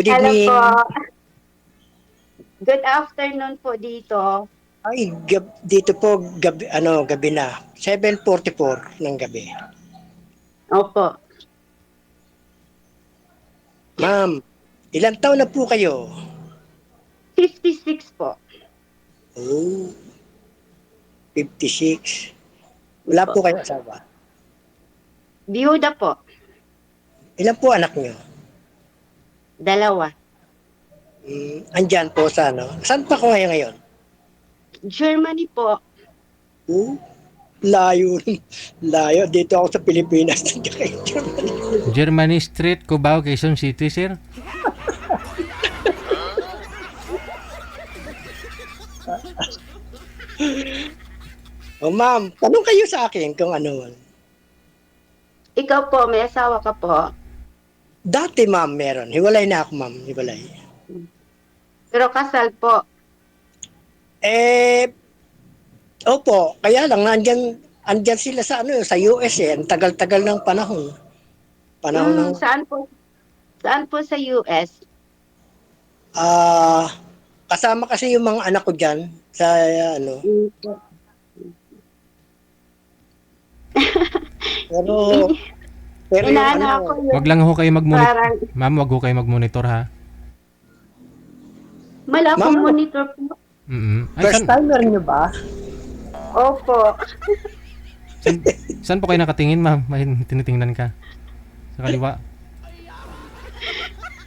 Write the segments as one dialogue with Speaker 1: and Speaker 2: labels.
Speaker 1: Good
Speaker 2: Hello po.
Speaker 1: evening.
Speaker 2: Good afternoon po dito.
Speaker 1: Ay, dito po gabi na. 7:44 ng gabi.
Speaker 2: Opo.
Speaker 1: Ma'am, ilang taon na po kayo?
Speaker 2: 56 po.
Speaker 1: Oh, 56. Wala
Speaker 2: Opo.
Speaker 1: po kayong asawa.
Speaker 2: Biyuda po.
Speaker 1: Ilan po anak niyo?
Speaker 2: Dalawa.
Speaker 1: Andyan po sa ano. Saan pa ko ngayon?
Speaker 2: Germany po.
Speaker 1: Oh, layo. Layo. Dito ako sa Pilipinas. Nandiyan kayo Germany.
Speaker 3: Germany Street, Cubao, Quezon City, sir.
Speaker 1: Oh, ma'am, tanong kayo sa akin kung ano.
Speaker 2: Ikaw po, may asawa ka po.
Speaker 1: Dati, ma'am, meron. Hiwalay na ako, ma'am. Hiwalay.
Speaker 2: Pero kasal po.
Speaker 1: Eh, opo, kaya lang andyan sila sa ano sa US eh, ang tagal-tagal ng panahon. Panahon ng
Speaker 2: Saan po? Saan po sa US?
Speaker 1: ah kasama kasi yung mga anak ko diyan sa ano.
Speaker 2: Po.
Speaker 1: Pero pero yung
Speaker 2: Inaano
Speaker 1: ano,
Speaker 2: ako yung
Speaker 3: Wag lang ho kayo mag-monitor.
Speaker 2: parang
Speaker 3: Ma'am, wag ho kayo mag-monitor ha.
Speaker 2: malapong
Speaker 1: Ma'am,
Speaker 2: monitor po.
Speaker 3: Ay,
Speaker 1: first timer niyo ba?
Speaker 2: Opo.
Speaker 3: saan po kayo nakatingin, ma'am? May tinitingnan ka. Sa kaliwa.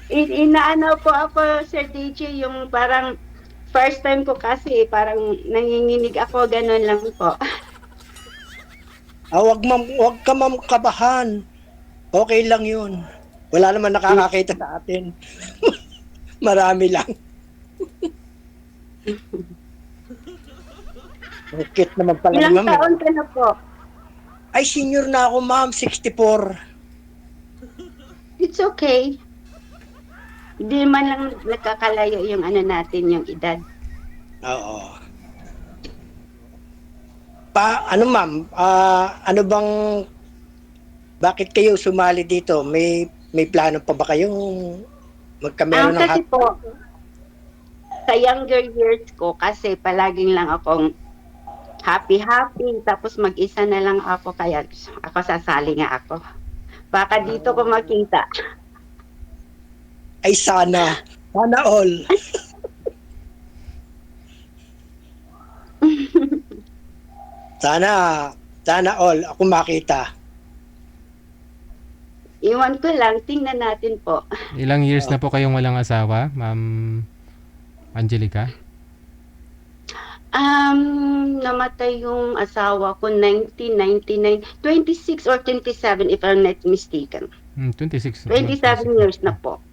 Speaker 2: Inaano po ako, Sir DJ, yung parang first time ko kasi parang nanginginig ako, ganun lang po.
Speaker 1: Wag ma'am, wag ka ma'am kabahan. Okay lang 'yun. Wala naman nakakakita sa atin. Marami lang. Bakit naman pala
Speaker 2: Ilang
Speaker 1: ma'am?
Speaker 2: taon ka na po?
Speaker 1: Ay, senior na ako, ma'am. 64.
Speaker 2: It's okay. Hindi man lang nagkakalayo yung ano natin, yung edad.
Speaker 1: Oo. Ano, ma'am? Ano bang... Bakit kayo sumali dito? May plano pa ba kayong magkameron ng
Speaker 2: Kasi po, sa younger years ko, kasi palaging lang akong happy-happy, tapos mag-isa na lang ako, kaya ako sasali nga ako. Baka dito ko makita.
Speaker 1: Ay, sana. Sana all. Sana, sana all. Ako makita.
Speaker 2: Iwan ko lang, tingnan natin po.
Speaker 3: Ilang years na po kayong walang asawa, Ma'am Angelica?
Speaker 2: Namatay yung asawa ko 1999, 26 or 27 if I'm not mistaken.
Speaker 3: 26.
Speaker 2: 27 years na po.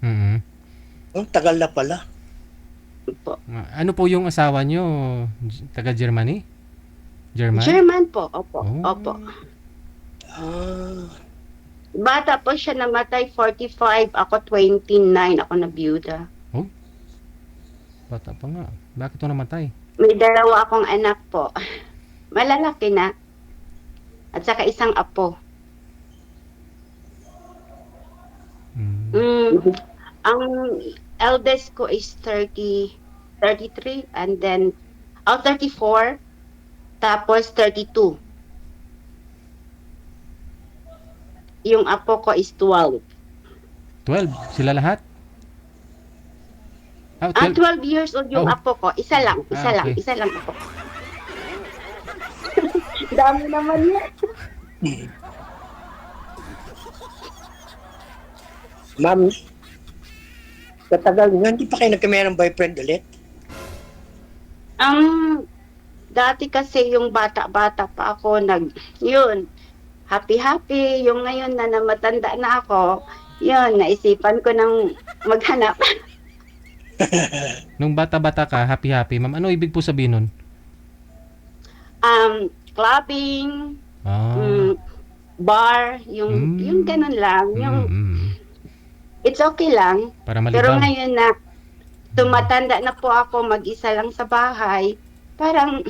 Speaker 1: Tagal na pala.
Speaker 2: Po.
Speaker 3: Ano po yung asawa nyo? Taga Germany? German?
Speaker 2: German po, opo.
Speaker 3: Oh.
Speaker 2: Opo.
Speaker 1: Ah,
Speaker 2: Bata po siya, namatay 45, ako 29, ako na biyuda.
Speaker 3: Bata pa nga. Bakit ito namatay?
Speaker 2: May dalawa akong anak po. Malalaki na. At saka isang apo. Ang eldest ko is 33, and then 34, tapos 32. Yung apo ko is 12.
Speaker 3: 12? Sila lahat?
Speaker 2: 12 years old yung
Speaker 3: Oh.
Speaker 2: apo ko. Isa lang
Speaker 3: okay.
Speaker 2: ako. Dami naman yan.
Speaker 1: ma'am, katagal nyo, hindi pa kayo nagkameron ng boyfriend ulit?
Speaker 2: Ang dati kasi yung bata-bata pa ako, yun, happy-happy. Yung ngayon na matanda na ako, yun, naisipan ko nang maghanap.
Speaker 3: Nung bata-bata ka, happy-happy. Ma'am, ano ibig po sabihin nun?
Speaker 2: Clubbing, bar, yung ganun lang. Yung, it's okay lang.
Speaker 3: Para
Speaker 2: Pero
Speaker 3: malibang.
Speaker 2: ngayon na tumatanda na po ako, mag-isa lang sa bahay, parang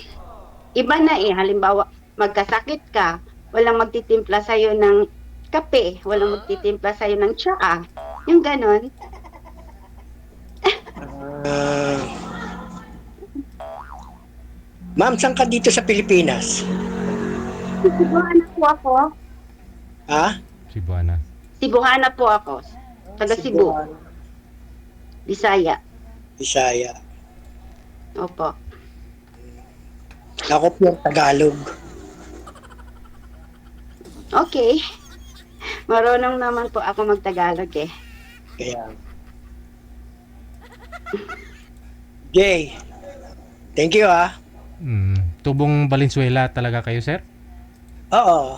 Speaker 2: iba na eh. Halimbawa, magkasakit ka, walang magtitimpla sa'yo ng kape, walang magtitimpla sa'yo ng tsaa. Yung ganon.
Speaker 1: Ma'am, saan ka dito sa Pilipinas?
Speaker 2: Cebuana po ako.
Speaker 1: Ha?
Speaker 3: Cebuana.
Speaker 2: Cebuana po ako. Taga Cebu,
Speaker 1: Cebuano,
Speaker 2: Bisaya.
Speaker 1: Bisaya.
Speaker 2: Opo.
Speaker 1: Ako pure Tagalog.
Speaker 2: Okay. Marunong naman po ako magtagalog eh.
Speaker 1: Kaya. Jay, thank you ah.
Speaker 3: Tubong Valenzuela talaga kayo, sir?
Speaker 1: Oo.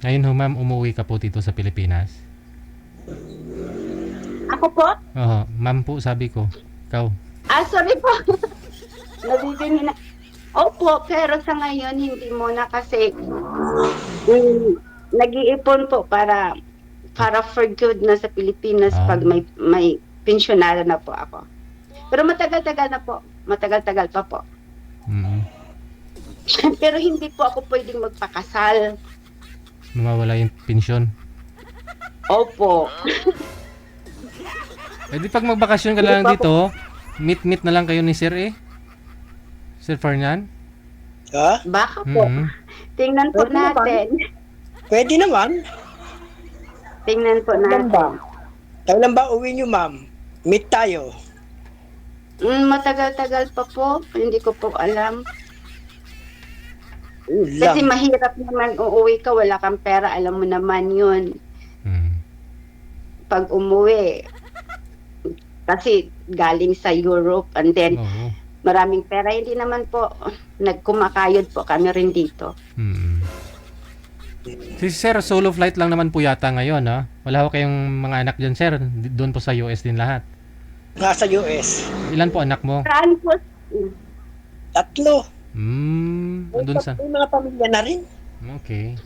Speaker 3: Ngayon ho, ma'am, umuwi ka po dito sa Pilipinas.
Speaker 2: Ako po?
Speaker 3: Oo, ma'am po, sabi ko. Ikaw.
Speaker 2: Sorry po. Nabibingin na. Opo, pero sa ngayon hindi muna kasi nag-iipon po para for good na sa Pilipinas pag may pensyonara na po ako. Pero matagal-tagal na po. Matagal-tagal pa po. Pero hindi po ako pwedeng magpakasal.
Speaker 3: Mawawala yung pensyon.
Speaker 2: Opo.
Speaker 3: Eh di pag magbakasyon ka lang dito, meet na lang kayo ni Sir eh. Sir Fernan?
Speaker 1: Ha?
Speaker 2: Baka po. Tingnan po
Speaker 1: Pwede naman.
Speaker 2: natin.
Speaker 1: Pwede naman.
Speaker 2: Tingnan po
Speaker 1: Kailan ba?
Speaker 2: natin.
Speaker 1: Kailan ba uwi niyo, ma'am? Meet tayo.
Speaker 2: Matagal-tagal pa po. Hindi ko po alam.
Speaker 1: Yun
Speaker 2: Kasi
Speaker 1: lang.
Speaker 2: mahirap naman uuwi ka, wala kang pera, alam mo naman yun. Pag umuwi, kasi galing sa Europe and then
Speaker 3: Oo.
Speaker 2: maraming pera, hindi naman po nagkumakayod po kami rin dito.
Speaker 3: Si Sir, solo flight lang naman po yata ngayon, ha? Wala ho kayong mga anak dyan, Sir. Doon po sa US din lahat.
Speaker 1: Nasa US.
Speaker 3: Ilan po anak mo?
Speaker 2: Saan po?
Speaker 1: 3.
Speaker 3: Andun sa...
Speaker 1: May mga pamilya na rin.
Speaker 3: Okay.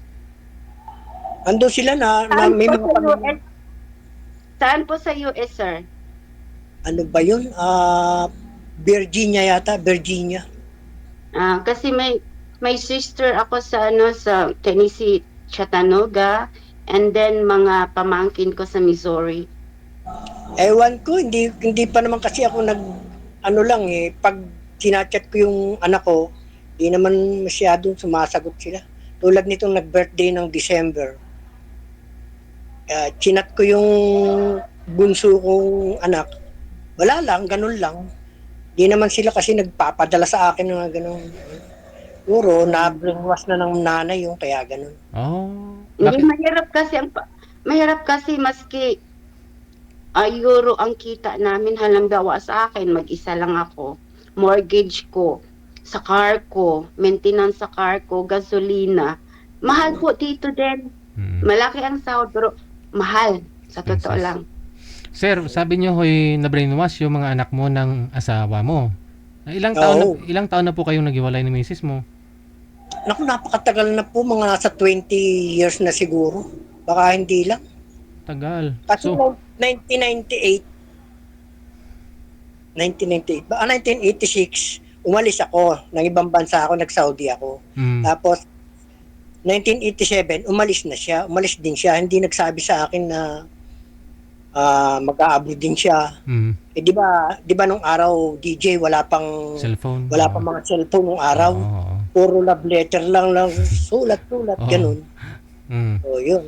Speaker 1: Andun sila na
Speaker 2: Saan
Speaker 1: may
Speaker 2: po
Speaker 1: mga
Speaker 2: sa
Speaker 1: pamilya.
Speaker 2: US? Saan po sa US, sir?
Speaker 1: Ano ba yun? Virginia yata. Virginia.
Speaker 2: Kasi may sister ako sa sa Tennessee, Chattanooga, and then mga pamangkin ko sa Missouri.
Speaker 1: Ewan ko, hindi pa naman kasi ako pag sinachat ko yung anak ko, di naman masyadong sumasagot sila. Tulad nitong nag-birthday ng December. Chinat ko yung bunso kong anak. Wala lang, ganun lang. Di naman sila kasi nagpapadala sa akin ng ganun. Puro, na-brainwash na ng nanay yung kaya ganun.
Speaker 3: Oh.
Speaker 2: Hindi
Speaker 3: Bakit?
Speaker 2: mahirap kasi maski euro ang kita namin, halimbawa sa akin, mag-isa lang ako. Mortgage ko, sa car ko, maintenance sa car ko, gasolina. Mahal po dito din. Malaki ang sahod pero mahal, sa totoo
Speaker 3: Expenses.
Speaker 2: lang.
Speaker 3: Sir, sabi niyo hoy na-brainwash yung mga anak mo ng asawa mo. Ilang
Speaker 1: Oo.
Speaker 3: taon na po kayong naghiwalay ni misis mo?
Speaker 1: Naku, napakatagal na po, mga nasa 20 years na siguro. Baka hindi lang.
Speaker 3: Tagal.
Speaker 1: Kasi
Speaker 3: So,
Speaker 1: 1986, umalis ako. Ng ibang bansa ako, nag-Saudi ako. Tapos, 1987, umalis na siya. Umalis din siya. Hindi nagsabi sa akin na mag-a-abroad din siya. Di ba nung araw, DJ, wala pang
Speaker 3: cellphone.
Speaker 1: mga cellphone nung araw.
Speaker 3: Oo.
Speaker 1: Puro love letter lang, sulat,
Speaker 3: Oo.
Speaker 1: ganun. So, yun.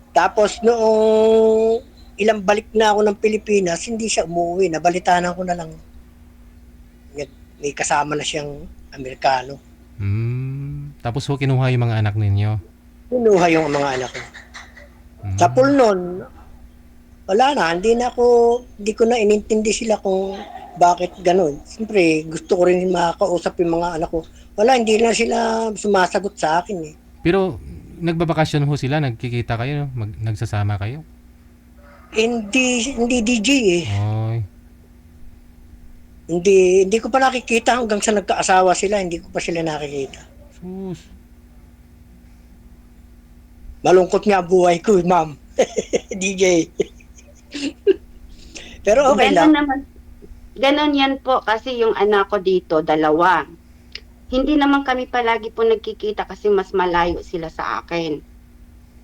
Speaker 1: Tapos, noong ilang balik na ako ng Pilipinas, hindi siya umuwi. Nabalitaan ko na lang. May kasama na siyang Amerikano.
Speaker 3: Tapos ho, kinuha yung mga anak ninyo.
Speaker 1: Kinuha yung mga anak ko. Sa pool nun, wala na. Hindi ko na inintindi sila kung bakit ganun. Siyempre, gusto ko rin makakausap yung mga anak ko. Wala, hindi na sila sumasagot sa akin eh.
Speaker 3: Pero, nagbabakasyon ho sila, nagkikita kayo, nagsasama kayo?
Speaker 1: Hindi DJ eh.
Speaker 3: Oy.
Speaker 1: Hindi ko pa nakikita hanggang sa nagkaasawa sila, hindi ko pa sila nakikita.
Speaker 3: Sus.
Speaker 1: Malungkot nga buhay ko, ma'am. DJ. Pero okay lang.
Speaker 2: Ganon yan po kasi yung anak ko dito, 2. Hindi naman kami palagi po nagkikita kasi mas malayo sila sa akin.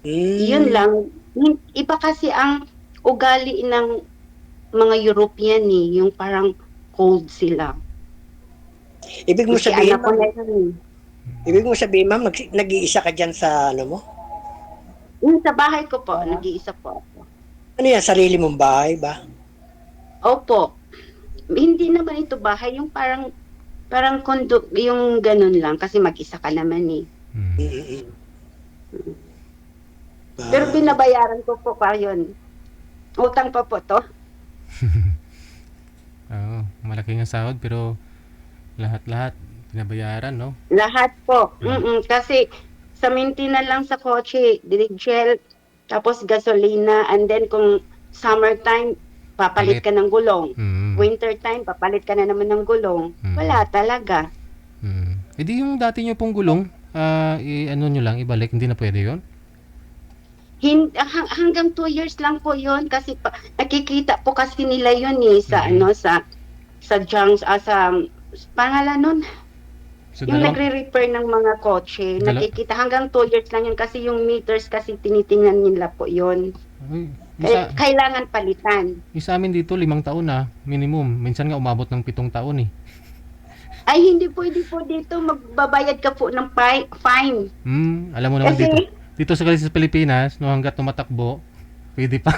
Speaker 2: Yun lang. Iba kasi ang ugali ng mga European yung parang cold sila.
Speaker 1: Ibig mo
Speaker 2: Si
Speaker 1: sabihin,
Speaker 2: anak ko
Speaker 1: ma'am,
Speaker 2: na yun.
Speaker 1: nag-iisa ka dyan sa ano mo?
Speaker 2: Yung sa bahay ko po, nag-iisa po ako.
Speaker 1: Ano yan, sarili mong bahay ba?
Speaker 2: Opo. Hindi naman ito bahay, yung parang kondo, yung ganun lang kasi mag-isa ka naman eh.
Speaker 3: Mm.
Speaker 1: Mm-mm.
Speaker 2: Pero
Speaker 1: Ah,
Speaker 2: binabayaran ko po pa yun. Utang pa po to.
Speaker 3: Oo, malaki nga sahod pero lahat-lahat binabayaran, no?
Speaker 2: Lahat po. Kasi sa maintenance lang sa kotse, diesel, tapos gasolina, and then kung summertime, papalit
Speaker 3: Palit.
Speaker 2: ka ng gulong.
Speaker 3: Mm.
Speaker 2: Wintertime, papalit ka na naman ng gulong.
Speaker 3: Mm.
Speaker 2: Wala talaga.
Speaker 3: E di yung dati nyo pong gulong, ano nyo lang, ibalik, hindi na pwede yun?
Speaker 2: Hanggang 2 years lang po yun kasi nakikita po kasi nila yun eh sa
Speaker 3: Mhm.
Speaker 2: sa junks sa pangalan nun
Speaker 3: So,
Speaker 2: yung nagre-repair ng mga kotse nakikita hanggang 2 years lang yun kasi yung meters kasi tinitingnan nila po yun
Speaker 3: Ay,
Speaker 2: kailangan palitan.
Speaker 3: isa amin dito 5 taon na, minimum. Minsan nga umabot ng 7 taon eh.
Speaker 2: Ay hindi pwede po dito magbabayad ka po ng fine
Speaker 3: Alam mo naman
Speaker 2: kasi
Speaker 3: dito sa Pilipinas, no, hanggat tumatakbo, pwede pa.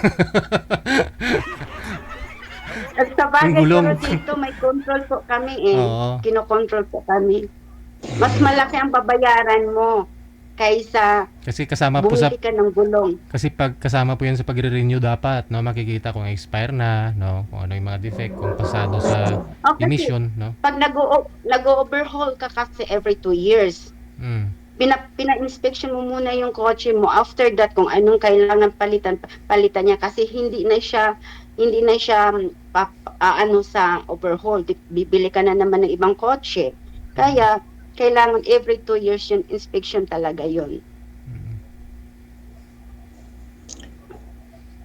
Speaker 2: sa bagay
Speaker 3: Yung gulong.
Speaker 2: pero dito may control po kami eh.
Speaker 3: Oo.
Speaker 2: Kinokontrol po kami. Mas malaki ang babayaran mo kaysa
Speaker 3: Kasi kasama po sa
Speaker 2: bumili ka ng gulong.
Speaker 3: kasi pag kasama po 'yan sa pagre-renew dapat, no, makikita kung expire na, no, kung ano yung mga defect, kung pasado sa
Speaker 2: Kasi
Speaker 3: emission, no.
Speaker 2: pag nag-overhaul ka kasi every 2 years,
Speaker 3: Mm.
Speaker 2: pina-inspection mo muna yung kotse mo. After that, kung anong kailangan palitan niya kasi hindi na siya ano sa overhaul. Bibili ka na naman ng ibang kotse. Kaya kailangan every 2 years yung inspection talaga yon.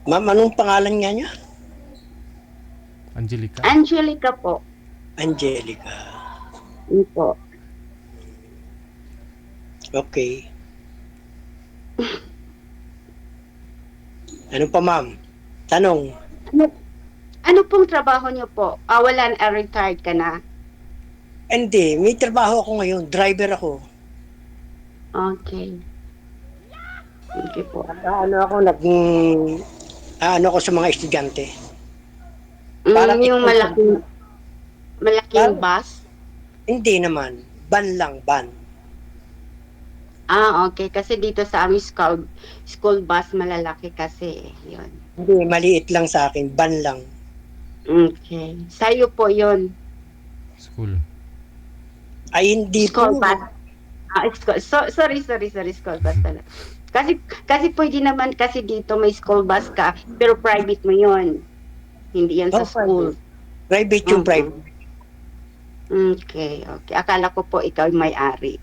Speaker 1: ma'am, anong pangalan nga niya?
Speaker 3: Angelica.
Speaker 2: Angelica po.
Speaker 1: Angelica.
Speaker 2: Yun po.
Speaker 1: Okay. Ano pa, ma'am? Tanong.
Speaker 2: Ano pong trabaho niyo po? Wala na, retired ka na?
Speaker 1: Hindi, may trabaho ako ngayon. Driver ako.
Speaker 2: Okay. Okay po.
Speaker 1: Ano ako, ano ako sa mga estudyante. Parang
Speaker 2: Yung malaking
Speaker 1: Parang-
Speaker 2: bus?
Speaker 1: Hindi naman. Ban lang, ban.
Speaker 2: Okay. Kasi dito sa aming school bus, malalaki kasi. Yun.
Speaker 1: Hindi, maliit lang sa akin. Ban lang.
Speaker 2: Okay. Sa'yo po yun.
Speaker 3: School.
Speaker 1: Ay, hindi
Speaker 2: School
Speaker 1: po.
Speaker 2: bus. Sorry. School bus talaga. Kasi pwede naman kasi dito may school bus ka, pero private mo yun. Hindi yan sa
Speaker 1: Oh,
Speaker 2: school.
Speaker 1: Private yung
Speaker 2: Mhm.
Speaker 1: private.
Speaker 2: Okay. Akala ko po ikaw yung may-ari.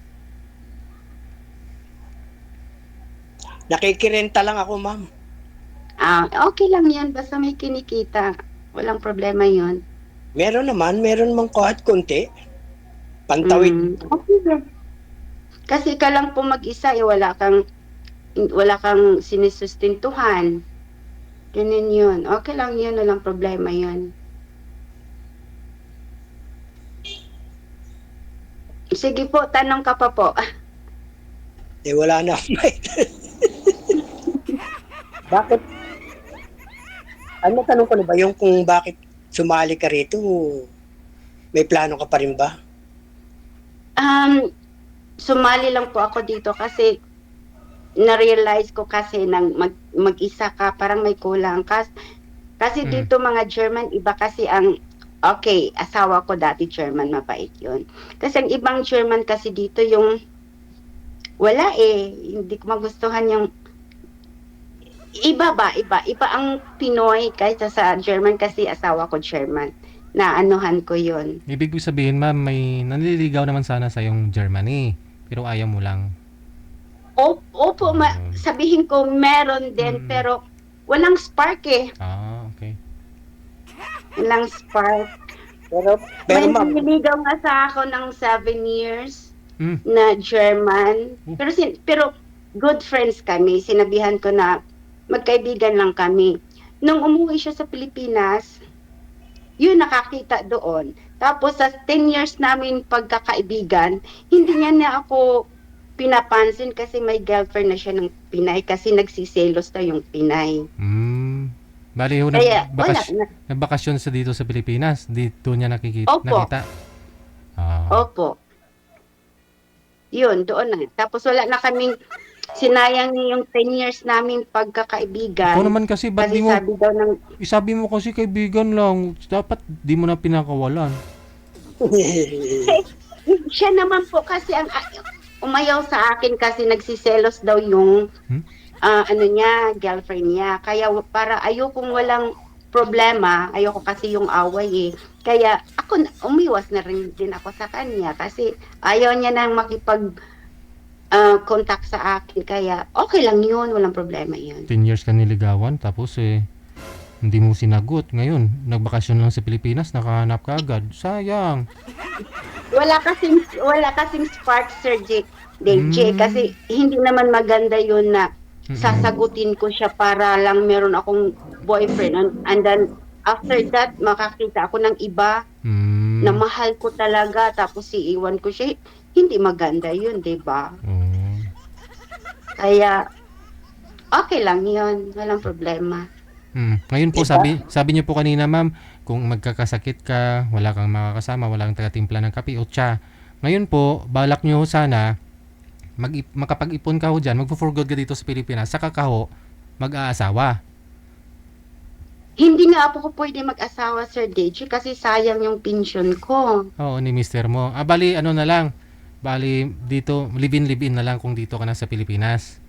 Speaker 1: Nakikirenta lang ako, ma'am.
Speaker 2: Okay lang yan. Basta may kinikita. Walang problema yun.
Speaker 1: Meron mang kahit konti. Pantawid.
Speaker 2: Okay din. Kasi ka lang po mag-isa, wala kang sinisustentuhan. Ganun yun. Okay lang yun, walang problema yun. Sige po, tanong ka pa po.
Speaker 1: Wala na akong may. Bakit? Ano tanong ko na ba? Yung kung bakit sumali ka rito, may plano ka pa rin ba?
Speaker 2: Sumali lang po ako dito kasi na-realize ko kasi nang mag-isa ka, parang may kulang. Kasi dito mga German, iba kasi okay, asawa ko dati German, mabait yun. Kasi ang ibang German kasi dito yung wala hindi ko magustuhan yung iba ang Pinoy kaysa sa German kasi asawa ko German. Naanuhan ko yun.
Speaker 3: Ibig sabihin, ma'am, may nanliligaw naman sana sa yung Germany, pero ayaw mo lang.
Speaker 2: Opo, sabihin ko meron din pero walang spark
Speaker 3: Okay.
Speaker 2: Walang spark.
Speaker 1: Pero
Speaker 2: May
Speaker 1: ma'am,
Speaker 2: niligaw nga sa ako ng 7 years
Speaker 3: Mm.
Speaker 2: na German. Pero good friends kami. Sinabihan ko na magkaibigan lang kami. Nung umuwi siya sa Pilipinas, yun nakakita doon. Tapos sa 10 years namin pagkakaibigan, hindi niya ako pinapansin kasi may girlfriend na siya ng Pinay kasi nagsiselos na yung Pinay.
Speaker 3: Bali, ho,
Speaker 2: Kaya wala na.
Speaker 3: nagbakasyon sa dito sa Pilipinas. Dito niya
Speaker 2: Opo.
Speaker 3: nakita. Ah.
Speaker 2: Opo. Yun, doon na. Tapos wala na kaming sinayang niya yung 10 years namin pagkakaibigan.
Speaker 3: Ikaw naman kasi, ba't
Speaker 2: Kasi
Speaker 3: di mo,
Speaker 2: sabi daw ng
Speaker 3: isabi mo kasi kaibigan lang. Dapat di mo na pinakawalan.
Speaker 2: siya naman po kasi ang umayaw sa akin kasi nagsiselos daw yung ano niya, girlfriend niya. Kaya para ayokong walang problema, ayoko kasi yung away eh. Kaya ako umiwas na rin din ako sa kanya kasi ayaw niya nang makipag contact sa akin. Kaya okay lang yun, walang problema yun.
Speaker 3: 10 years ka niligawan, tapos hindi mo sinagot. Ngayon, nagbakasyon lang sa Pilipinas, nakahanap ka agad. Sayang.
Speaker 2: Wala kasing spark, Sir DJ, kasi hindi naman maganda yun na sasagutin ko siya para lang meron akong boyfriend and then after that makakita ako ng iba na mahal ko talaga tapos iiwan ko siya. Hindi maganda yun, 'di ba? Kaya okay lang yun, walang problema.
Speaker 3: Ngayon po, sabi niyo po kanina, ma'am, kung magkakasakit ka, wala kang makakasama, wala kang taga-timpla ng kape o tsa. Ngayon po, balak niyo sana makapag-ipon ka ho dyan, magpo-for good ka dito sa Pilipinas, saka ka ho mag-aasawa.
Speaker 2: Hindi nga ako pwede mag-asawa, Sir DJ, kasi sayang yung pension ko.
Speaker 3: Oo, ni mister mo. Bali, ano na lang, bali dito, live-in na lang kung dito ka na sa Pilipinas.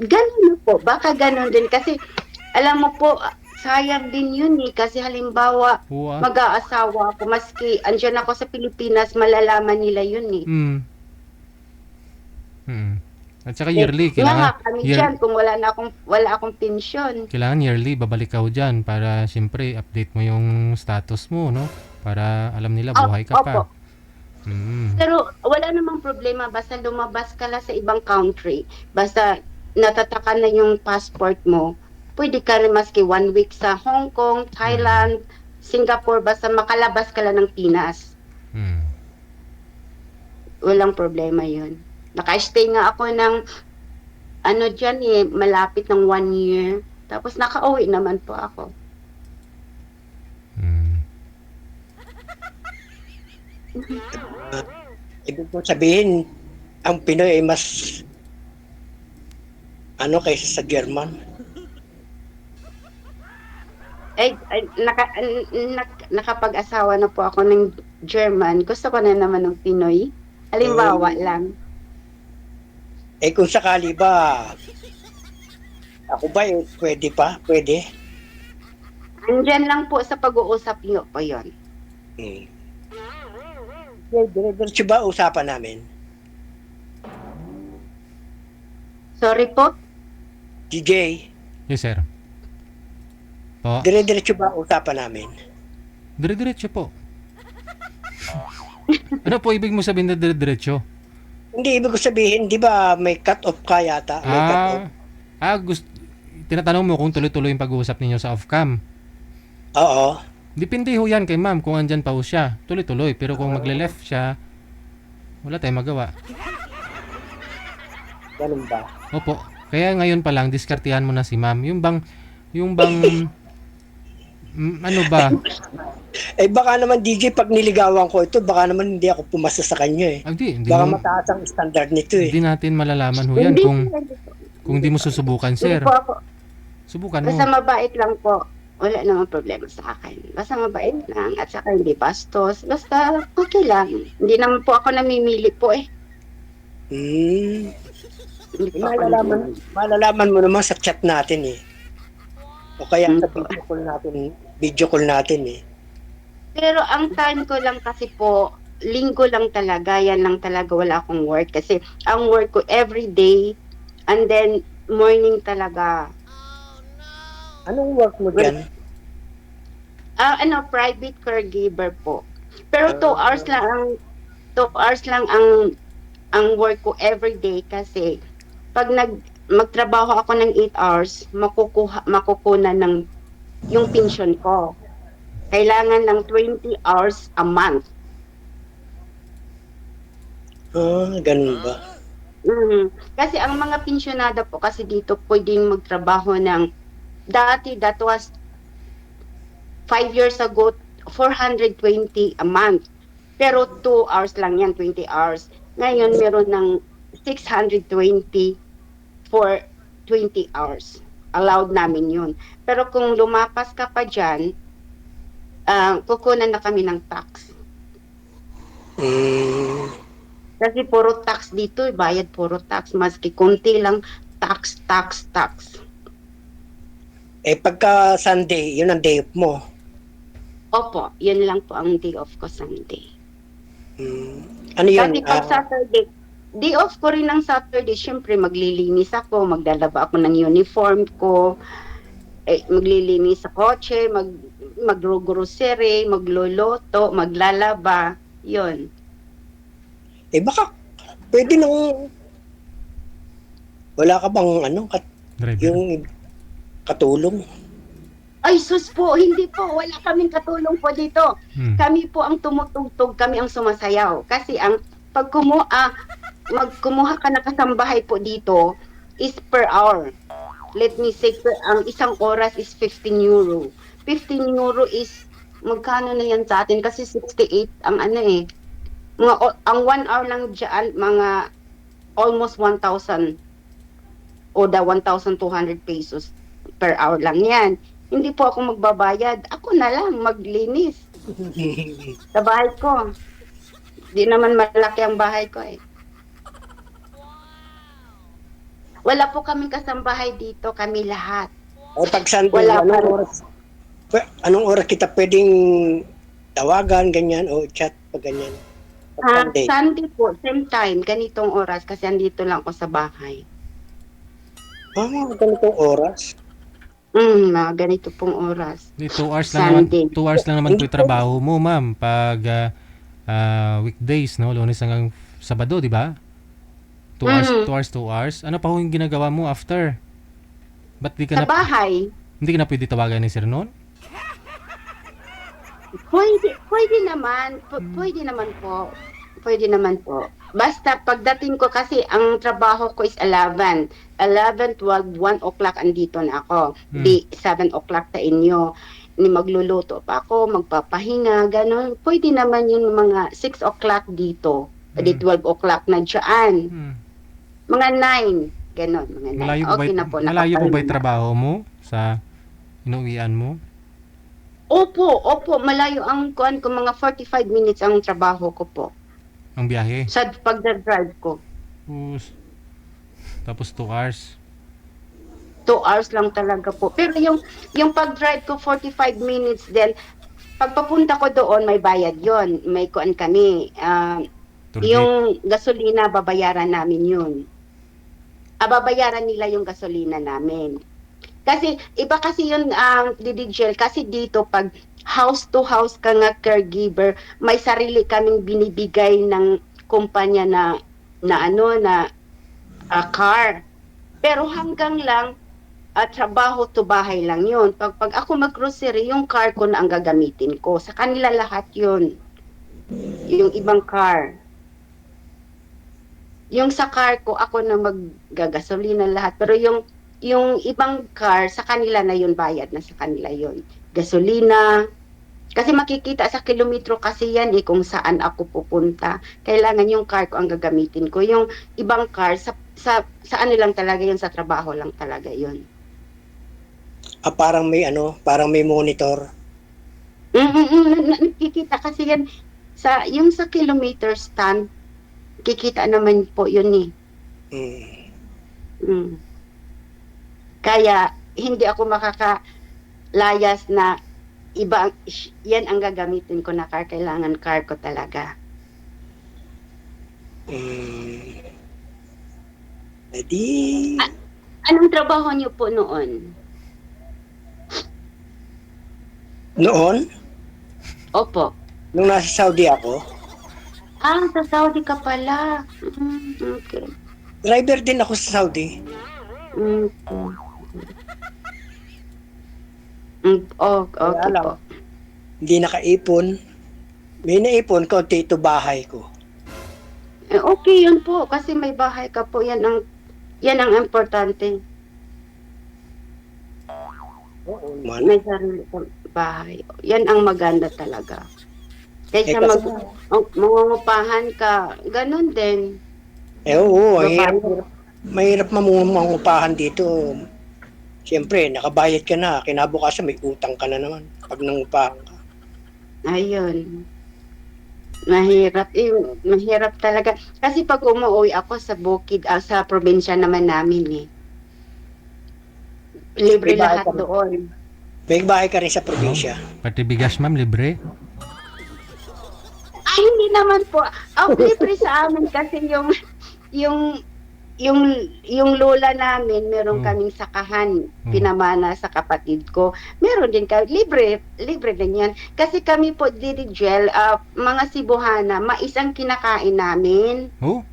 Speaker 2: Ganun na po, baka ganun din kasi alam mo po, sayang din yun eh, kasi halimbawa mag-aasawa ako, maski andyan ako sa Pilipinas, malalaman nila yun eh.
Speaker 3: At saka yearly,
Speaker 2: kailangan kami dyan, kung wala akong pensyon.
Speaker 3: Kailangan yearly, babalik ka ho dyan para siyempre update mo yung status mo, no? Para alam nila buhay ka pa.
Speaker 2: Pero wala namang problema, basta lumabas ka lang sa ibang country, basta natatakan na yung passport mo, pwede ka rin maski 1 week sa Hong Kong, Thailand, Singapore, basta makalabas ka lang ng Pinas. Walang problema yun. Naka-stay nga ako ng ano dyan eh, malapit ng 1 year. Tapos naka-uwi naman po ako.
Speaker 1: Ibig ko sabihin, ang Pinoy ay mas kaysa sa German.
Speaker 2: Nakapag-asawa na po ako ng German. Gusto ko na naman ng Pinoy. Halimbawa lang.
Speaker 1: Kung sakali ba, ako ba pwede pa? Pwede?
Speaker 2: Andyan lang po sa pag-uusap niyo po yun.
Speaker 1: Diretso ba usapan namin?
Speaker 2: Sorry po?
Speaker 1: DJ?
Speaker 3: Yes, sir. Po?
Speaker 1: Diretso ba usapan namin?
Speaker 3: Dire-diretso po. Ano po ibig mo sabihin na dire-diretso?
Speaker 1: Hindi, ibig ko sabihin, di ba may cut-off ka yata? May cut-off.
Speaker 3: Tinatanong mo kung tuloy-tuloy yung pag-uusap ninyo sa off-cam.
Speaker 1: Oo.
Speaker 3: Depende ho yan kay ma'am kung andyan pa ho siya. Tuloy-tuloy. Pero kung magle-left siya, wala tayong magawa.
Speaker 1: Ganun ba?
Speaker 3: Opo. Kaya ngayon pa lang, diskartihan mo na si ma'am. Yung bang ano ba?
Speaker 1: Baka naman DJ, pag niligawan ko ito, baka naman hindi ako pumasa sa kanya eh.
Speaker 3: Hindi
Speaker 1: baka mataas ang standard nito eh.
Speaker 3: Hindi natin malalaman ho yan kung di mo susubukan, sir. Subukan mo.
Speaker 2: Basta mabait lang po. Wala namang problema sa akin. Basta mabait lang at saka hindi bastos. Basta okay lang. Hindi naman po ako namimili po eh.
Speaker 1: Malalaman mo naman sa chat natin eh. O kaya sa video call natin eh.
Speaker 2: Pero ang time ko lang kasi po, linggo lang talaga, yan lang talaga, wala akong work. Kasi ang work ko every day, and then morning talaga.
Speaker 1: Anong work mo dyan?
Speaker 2: Private caregiver po. Pero 2 hours lang ang work ko every day kasi pag magtrabaho ako ng 8 hours, makukunan ng yung pension ko. Kailangan ng 20 hours a month.
Speaker 1: Ganun ba?
Speaker 2: Kasi ang mga pensyonada po kasi dito pwedeng magtrabaho ng dati that was 5 years ago 420 a month. Pero 2 hours lang yan, 20 hours. Ngayon meron ng 620 for 20 hours. Allowed namin yun. Pero kung lumapas ka pa dyan, kukunan na kami ng tax. Kasi puro tax dito, bayad puro tax. Maski konti lang, tax.
Speaker 1: Pagka Sunday, yun ang day off mo.
Speaker 2: Opo, yun lang po ang day off ko Sunday.
Speaker 1: Ano yun?
Speaker 2: Kasi pag Saturday, day off ko rin ng Saturday, syempre maglilinis ako, maglalaba ako ng uniform ko, maglilinis sa kotse, mag-grocery, magluluto, maglalaba, yun.
Speaker 1: Baka pwede nang wala ka bang
Speaker 3: Driver.
Speaker 1: yung katulong?
Speaker 2: Ay sus po, hindi po, wala kaming katulong po dito. Kami po ang tumutugtog, kami ang sumasayaw. Kasi ang magkumuha ka na kasambahay po dito is per hour. Let me say, ang isang oras is 15 euro. 15 euro is, magkano na yan sa atin? Kasi 68 ang ang 1 hour lang dyan, mga almost 1,000 o 1,200 pesos per hour lang yan. Hindi po ako magbabayad. Ako na lang maglinis sa bahay ko. Di naman malaki ang bahay ko eh. Wala po kaming kasambahay dito, kami lahat.
Speaker 1: Pag Sunday,
Speaker 2: Wala pa.
Speaker 1: anong oras kita pwedeng tawagan, ganyan, o chat, pag ganyan? Pag Sunday.
Speaker 2: Sunday po, same time, ganitong oras kasi andito lang ako sa bahay.
Speaker 1: Ganitong oras?
Speaker 2: Mga ganito pong oras.
Speaker 3: 2 hours lang naman,
Speaker 2: Sunday.
Speaker 3: 2 hours lang naman po yung trabaho mo, ma'am, pag weekdays, no? Lunes hanggang Sabado, di ba? 2 hours, 2 hours. Ano pa ho yung ginagawa mo after? Ba't di ka
Speaker 2: Sa
Speaker 3: na,
Speaker 2: bahay,
Speaker 3: hindi ka na pwede tawagan ni Sir noon?
Speaker 2: pwede naman. Pwede naman po. Pwede naman po. Basta pagdating ko kasi ang trabaho ko is 11, 12, 1 o'clock andito na ako. Di 7 o'clock sa inyo. Magluluto pa ako, magpapahinga, gano'n. Pwede naman yung mga 6 o'clock dito. Di 12 o'clock na dyan. Mga 9, gano'n. Mga 9.
Speaker 3: Malayo po
Speaker 2: Okay na po.
Speaker 3: malayo po ba yung
Speaker 2: nakapahinga.
Speaker 3: trabaho mo sa inuwian mo?
Speaker 2: Opo. Malayo ang kuan ko. Mga 45 minutes ang trabaho ko po.
Speaker 3: Ang biyahe?
Speaker 2: Sa pagdadrive ko.
Speaker 3: Tapos 2 hours.
Speaker 2: 2 hours lang talaga po. Pero yung pag-drive ko 45 minutes din, pagpapunta ko doon may bayad yon. May kuan kami.
Speaker 3: Tollgate.
Speaker 2: Yung gasolina babayaran namin yun. Babayaran nila yung gasolina namin. Kasi iba kasi yun Didijel, kasi dito pag house to house ka nga caregiver, may sarili kaming binibigay ng kumpanya na car. Pero hanggang lang trabaho to bahay lang yun. Pag ako mag-grocery, yung car ko na ang gagamitin ko. Sa kanila lahat yun. Yung ibang car. Yung sa car ko, ako na maggagasolina lahat. Pero yung ibang car, sa kanila na yun, bayad na sa kanila yun. Gasolina. Kasi makikita sa kilometro kasi yan kung saan ako pupunta. Kailangan yung car ko ang gagamitin ko. Yung ibang car, sa ano lang talaga yun, sa trabaho lang talaga yun.
Speaker 1: Parang may monitor.
Speaker 2: Nakikita kasi yan yung sa kilometer stand, kikita naman po yun Kaya hindi ako makakalayas na yan ang gagamitin ko na car. Kailangan car ko talaga. Anong trabaho niyo po noon?
Speaker 1: Noon?
Speaker 2: Opo.
Speaker 1: Nung nasa Saudi ako,
Speaker 2: Sa Saudi ka pala. Okay.
Speaker 1: driver din ako sa Saudi.
Speaker 2: Okay
Speaker 1: Wala lang.
Speaker 2: po.
Speaker 1: hindi nakaipon. May naipon, konti ito bahay ko.
Speaker 2: Okay yun po, kasi may bahay ka po, yan ang importante.
Speaker 1: Oo man.
Speaker 2: May sarili kang bahay. Yan ang maganda talaga. Kaysa
Speaker 1: kasi-
Speaker 2: mangungupahan ka, ganun din.
Speaker 1: Oo,
Speaker 2: Babae.
Speaker 1: mahirap mamungupahan dito. Siyempre, nakabayad ka na, kinabukasan may utang ka na naman pag nangupahan ka.
Speaker 2: Ayun. Mahirap talaga. Kasi pag umuwi ako sa bukid, sa probinsya naman namin eh. Libre
Speaker 1: May bahay
Speaker 2: lahat
Speaker 1: ka rin.
Speaker 2: doon.
Speaker 1: May bahay ka rin sa probinsya.
Speaker 3: Pati bigas, ma'am, libre.
Speaker 2: Ay, hindi naman po. Libre sa amin kasi yung yung lola namin, meron
Speaker 3: Oh.
Speaker 2: kaming sakahan, pinamana sa kapatid ko. Meron din kami, libre din yan. Kasi kami po, Dirigel, mga Cebuhana, mais ang kinakain namin.
Speaker 3: Oh,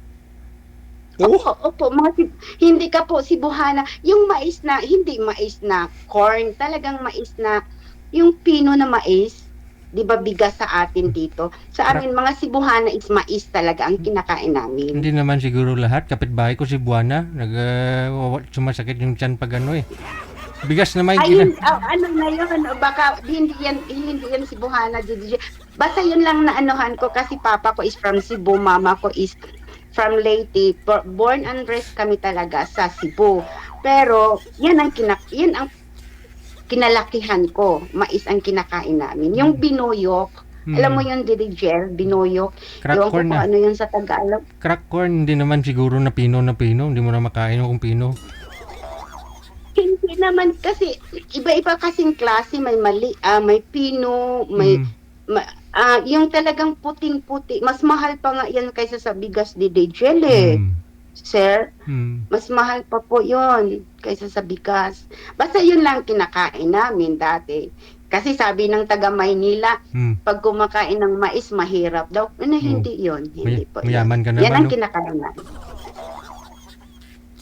Speaker 2: Opo, hindi ka po Cebuhana. Yung mais na, hindi mais na corn, talagang mais na, yung pino na mais, di ba bigas sa atin dito. Sa amin, mga Cebuhana is mais talaga ang kinakain namin.
Speaker 3: hindi naman siguro lahat. Kapitbahay ko si Buwana. Sumasakit yung tiyan pag ano eh. Bigas naman
Speaker 2: Ayun, ano na yun, baka hindi yan Cebuhana, basta yun lang na anuhan ko kasi papa ko is from Cebu, mama ko is from Leyte. Born and raised kami talaga sa Cebu. Pero yan ang kinalakihan ko, mais ang kinakain namin. Yung binoyok, alam mo yung Dirigel, binoyok,
Speaker 3: Crack
Speaker 2: yung
Speaker 3: corn
Speaker 2: kung
Speaker 3: na.
Speaker 2: ano yun sa Tagalog.
Speaker 3: Crack corn, hindi naman siguro na pino. Hindi mo na makain kung pino.
Speaker 2: Hindi naman kasi iba-iba kasing klase, may may pino, may yung talagang puting-puti, mas mahal pa nga yan kaysa sa bigas di Digel eh. Sir, mas mahal pa po yon kaysa sa bigas. Basta yun lang kinakain namin dati. Kasi sabi ng taga Maynila, pag kumakain ng mais, mahirap daw. Hindi yun. Hindi po yun.
Speaker 3: Mayaman ka
Speaker 2: Yan
Speaker 3: naman,
Speaker 2: ang
Speaker 3: no?
Speaker 2: kinakain namin.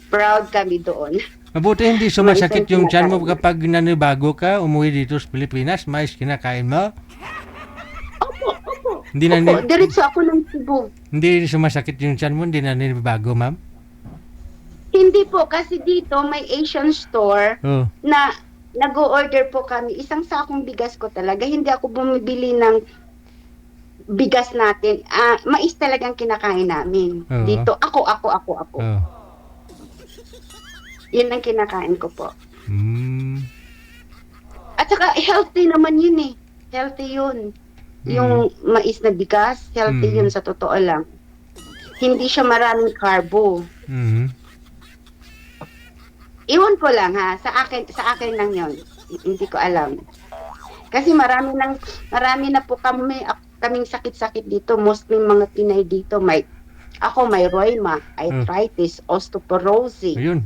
Speaker 2: Proud kami doon.
Speaker 3: Mabuti hindi sumasakit yung tiyan mo kapag nanibago ka, umuwi dito sa Pilipinas, mais kinakain mo.
Speaker 2: Opo.
Speaker 3: Hindi na
Speaker 2: Opo, diretso ako ng Cebu.
Speaker 3: hindi sumasakit yung tiyan mo, hindi na nanibago, ma'am.
Speaker 2: Hindi po, kasi dito may Asian store
Speaker 3: Oh.
Speaker 2: na nag-o-order po kami. Isang sakong bigas ko talaga. Hindi ako bumibili ng bigas natin. Mais talagang kinakain namin.
Speaker 3: Oo.
Speaker 2: Dito, ako.
Speaker 3: Oh.
Speaker 2: Yun ang kinakain ko po. At saka healthy naman yun eh. Healthy yun. Yung mais na bigas, healthy yun sa totoo lang. Hindi siya maraming carbo. Iwan ko lang ha, sa akin lang yon. Hindi ko alam. Kasi marami na po kaming sakit-sakit dito, mostly mga Pinay dito, may rheuma, arthritis, osteoporosis.
Speaker 3: Ayun,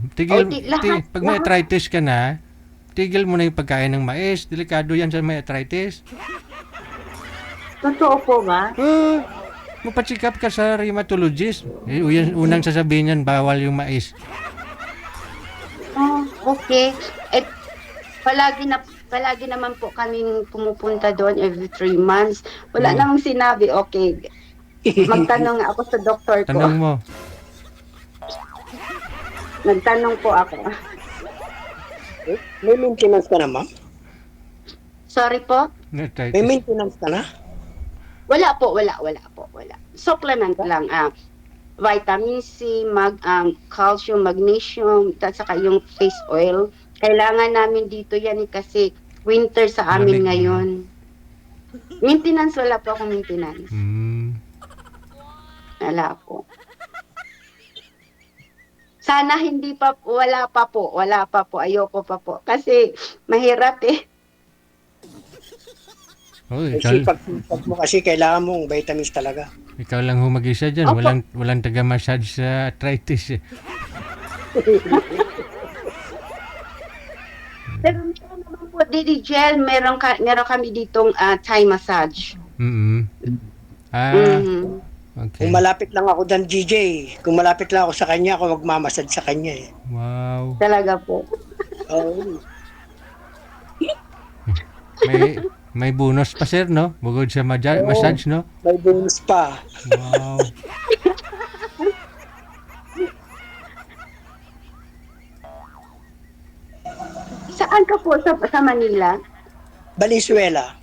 Speaker 2: Lahat.
Speaker 3: pag may arthritis ka na, tigil mo na yung pagkain ng mais. Delikado yan sa may arthritis.
Speaker 2: Totoo po ba?
Speaker 3: Mapacheck up ka sa rheumatologist. Unang sasabihin yan, bawal yung mais.
Speaker 2: Okay. Palagi naman po kaming pumupunta doon every 3 months. Wala namang sinabi, okay. Magtanong ako sa doktor ko.
Speaker 3: Tanong mo.
Speaker 2: Nagtanong po ako.
Speaker 1: May maintenance ka na, ma'am?
Speaker 2: Sorry po?
Speaker 1: May
Speaker 3: Arthritis.
Speaker 1: maintenance ka na?
Speaker 2: Wala po. Supplement lang. Vitamin C, calcium, magnesium, at saka yung face oil. Kailangan namin dito yan kasi winter sa amin
Speaker 3: Malamig.
Speaker 2: ngayon. Maintenance, wala po akong maintenance. Wala po. Sana wala pa po, ayoko pa po. Kasi mahirap eh.
Speaker 1: Sipag mo kasi kailangan mong vitamins talaga.
Speaker 3: Ikaw lang humag-isa dyan.
Speaker 2: Opo.
Speaker 3: Walang taga-massage sa arthritis.
Speaker 2: Pero meron naman po, Digel, meron kami ditong Thai massage.
Speaker 3: Okay.
Speaker 1: Kung malapit lang ako dan GJ, kung malapit lang ako sa kanya, ako magmamasad sa kanya eh.
Speaker 3: Wow.
Speaker 2: Talaga po.
Speaker 1: Oo.
Speaker 3: May bonus pa sir, no? Bukod sa
Speaker 1: Oo.
Speaker 3: massage, no?
Speaker 1: May bonus pa.
Speaker 3: Wow.
Speaker 2: Saan ka po sa Manila?
Speaker 1: Valenzuela.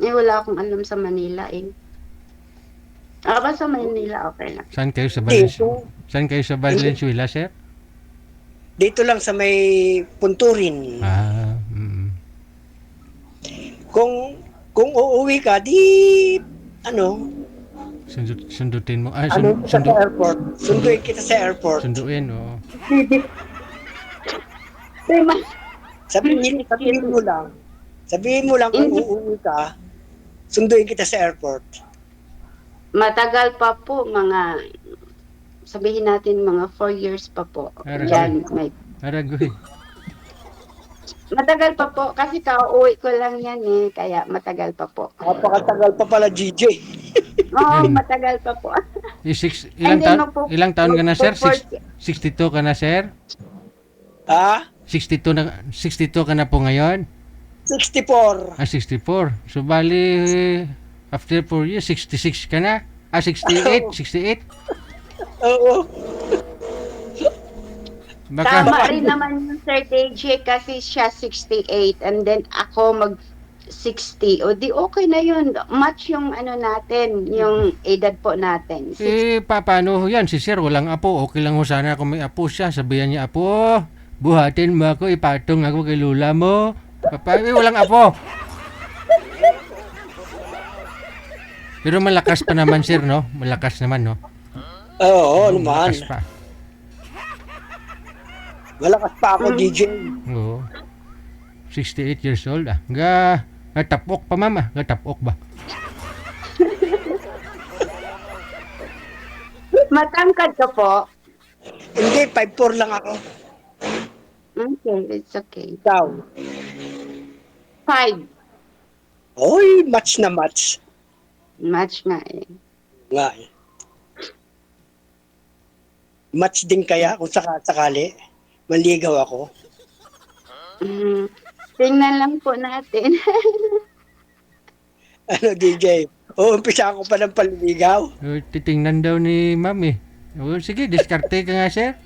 Speaker 2: Wala akong alam sa Manila eh. Ba sa Manila, okay lang.
Speaker 3: Saan kayo sa
Speaker 1: Dito.
Speaker 3: Saan kayo sa Valenzuela, sir?
Speaker 1: Dito lang sa may Punturin.
Speaker 3: Ah,
Speaker 1: Kung uuwi ka, di ano,
Speaker 3: sundutin mo. Ah,
Speaker 1: ano kita sa airport. Sunduin kita sa airport.
Speaker 3: sunduin, oo.
Speaker 1: Sabihin mo lang. Sabihin mo lang kung uuwi ka, sunduin kita sa airport.
Speaker 2: Matagal pa po, sabihin natin mga 4 years pa po.
Speaker 3: Aray.
Speaker 2: Yan,
Speaker 3: Aragoy.
Speaker 2: matagal pa po, kasi kauwi ko lang yan eh, kaya matagal pa po.
Speaker 1: Napakatagal pa pala, GJ.
Speaker 2: Oo, matagal pa po.
Speaker 3: Ilang taon ka na, sir? 62 ka na, sir?
Speaker 1: Ha?
Speaker 3: 62 ka na po ngayon?
Speaker 1: 64.
Speaker 3: 64. So, bali, after 4 years, 66 ka na? 68? 68?
Speaker 1: Oo.
Speaker 3: Baka,
Speaker 2: Tama rin naman yung Sir DJ kasi siya 68 and then ako mag 60. O di okay na yun. Match yung ano natin, yung edad po natin.
Speaker 3: paano yan? Si sir, walang apo. Okay lang ho sana kung may apo siya. Sabihan niya, apo, buhatin mo ako, ipatong ako kay lula mo. Walang apo. Pero malakas pa naman, sir, no? Malakas naman, no?
Speaker 1: Oo, naman.
Speaker 3: Malakas pa.
Speaker 1: Malakas pa ako, DJ.
Speaker 3: Oo. 68 years old, ah. Gatapok pa, mama. Gatapok ba?
Speaker 2: Matangkad ka po?
Speaker 1: Hindi, 5'4 lang ako.
Speaker 2: Okay, it's okay.
Speaker 1: Ikaw.
Speaker 2: 5.
Speaker 1: Oy, match na match.
Speaker 2: Match nga eh.
Speaker 1: Nga eh. Match din kaya kung sakali. Maligaw ako.
Speaker 2: Tingnan lang po natin.
Speaker 1: Ano, DJ? Umpisa ako pa ng paliligaw.
Speaker 3: Titingnan daw ni ma'am, eh. Sige, diskarte ka nga, sir.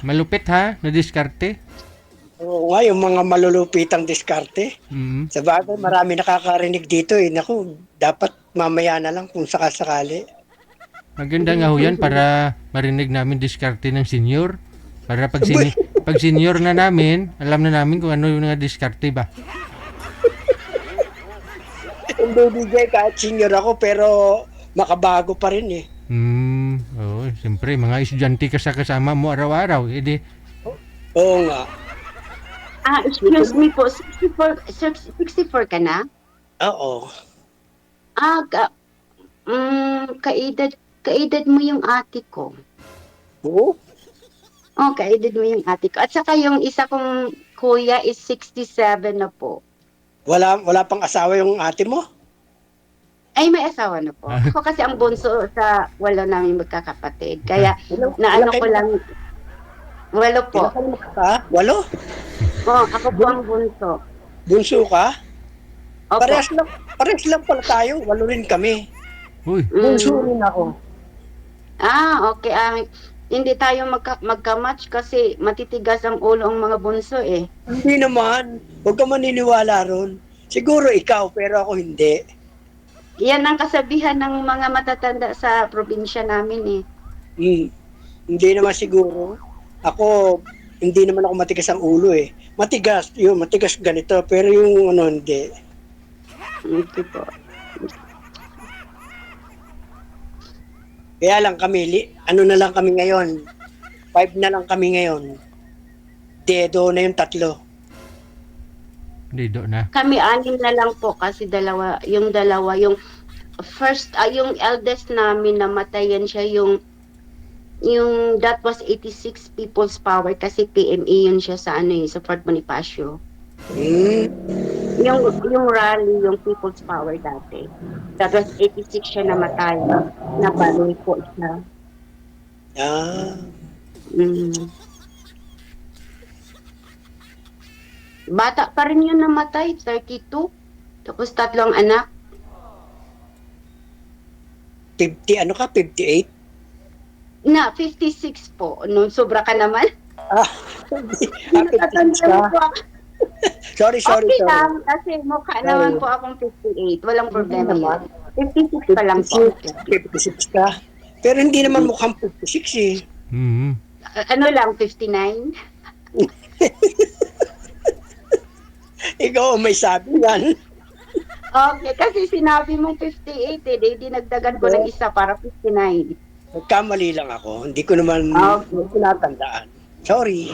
Speaker 3: Malupit, ha? Na-diskarte.
Speaker 1: Oo nga, yung mga malulupitang diskarte.
Speaker 3: Mm.
Speaker 1: Sa bagay, marami nakakarinig dito eh. Naku, dapat mamaya na lang kung sakasakali.
Speaker 3: Maganda nga ho yan para marinig namin diskarte ng senior. Para pag senior na namin, alam na namin kung ano yung mga diskarte ba.
Speaker 1: Hindi, DJ, kahit senior ako, pero makabago pa rin eh.
Speaker 3: Oo, siyempre, mga estudyante ka sa kasama mo araw-araw. Eh di,
Speaker 1: Oo nga.
Speaker 2: Excuse me po, 64 ka na?
Speaker 1: Oo.
Speaker 2: Kaedad mo yung ate ko.
Speaker 1: Oo?
Speaker 2: Oh, kaedad mo yung ate ko. At saka yung isa kong kuya is 67 na po.
Speaker 1: Wala pang asawa yung ate mo?
Speaker 2: Ay, may asawa na po. Ako kasi ang bunso sa walo namin magkakapatid. Kaya, naano ko lang, walo po.
Speaker 1: Ha? Walo?
Speaker 2: Oh, ako po ang bunso.
Speaker 1: Bunso ka?
Speaker 2: Opo.
Speaker 1: Parehas lang pala tayo. Walo rin kami.
Speaker 3: uy,
Speaker 1: Bunso rin ako.
Speaker 2: Okay. Hindi tayo magka-match kasi matitigas ang ulo ang mga bunso eh.
Speaker 1: Hindi naman. Huwag ka maniniwala ron. Siguro ikaw, pero ako hindi.
Speaker 2: Yan ang kasabihan ng mga matatanda sa probinsya namin eh.
Speaker 1: Hindi naman siguro. Ako, hindi naman ako matigas ang ulo eh. Matigas ganito. Pero yung ano, hindi.
Speaker 2: Okay po.
Speaker 1: Kaya lang kami, ano na lang kami ngayon. 5 na lang kami ngayon. Dedo na yung 3.
Speaker 3: dido na.
Speaker 2: Kami 6 na lang po kasi yung first, yung eldest namin namatayan siya yung that was 86 People's Power kasi PME yun siya sa sa Fort Bonifacio. Yung rally, yung People's Power dati. That was 86 siya namatay. Nabaloi po siya. Bata pa rin yun namatay, 32. Tapos 3 anak.
Speaker 1: 50, ano ka, 58?
Speaker 2: Na, 56 po. No, sobra ka naman.
Speaker 1: Ah,
Speaker 2: Natatanda
Speaker 1: 56 ka.
Speaker 2: mo po ako.
Speaker 1: Sorry.
Speaker 2: Okay lang, kasi mukha naman
Speaker 1: Sorry.
Speaker 2: po akong 58. Walang
Speaker 1: Hindi
Speaker 2: problema
Speaker 1: naman.
Speaker 2: yun. 56 pa lang po.
Speaker 1: 56 ka. Pero hindi naman mukhang 56 eh.
Speaker 3: Mm.
Speaker 2: Ano lang, 59?
Speaker 1: Ikaw ang may sabi yan.
Speaker 2: Okay, kasi sinabi mo 58 eh. Di dinagdagan ko ng isa para 59.
Speaker 1: Nagkamali lang ako. Hindi ko naman
Speaker 2: Okay.
Speaker 1: tinatandaan. Sorry.